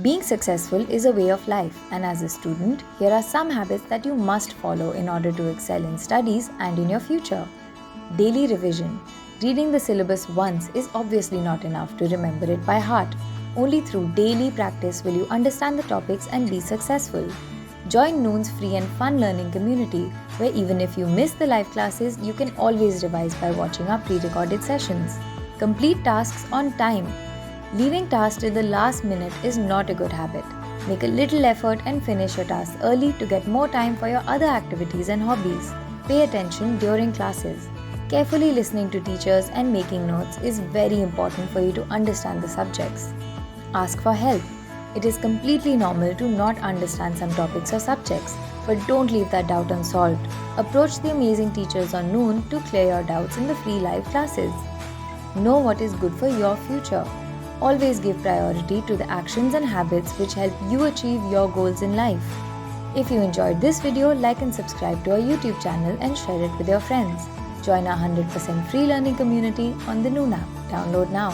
Being successful is a way of life, and as a student, here are some habits that you must follow in order to excel in studies and in your future. Daily revision. Reading the syllabus once is obviously not enough to remember it by heart. Only through daily practice will you understand the topics and be successful. Join Noon's free and fun learning community, where even if you miss the live classes, you can always revise by watching our pre-recorded sessions. Complete tasks on time. Leaving tasks till the last minute is not a good habit. Make a little effort and finish your tasks early to get more time for your other activities and hobbies. Pay attention during classes. Carefully listening to teachers and making notes is very important for you to understand the subjects. Ask for help. It is completely normal to not understand some topics or subjects, but don't leave that doubt unsolved. Approach the amazing teachers on Noon to clear your doubts in the free live classes. Know what is good for your future. Always give priority to the actions and habits which help you achieve your goals in life. If you enjoyed this video, like and subscribe to our YouTube channel and share it with your friends. Join our 100% free learning community on the Noon app. Download now.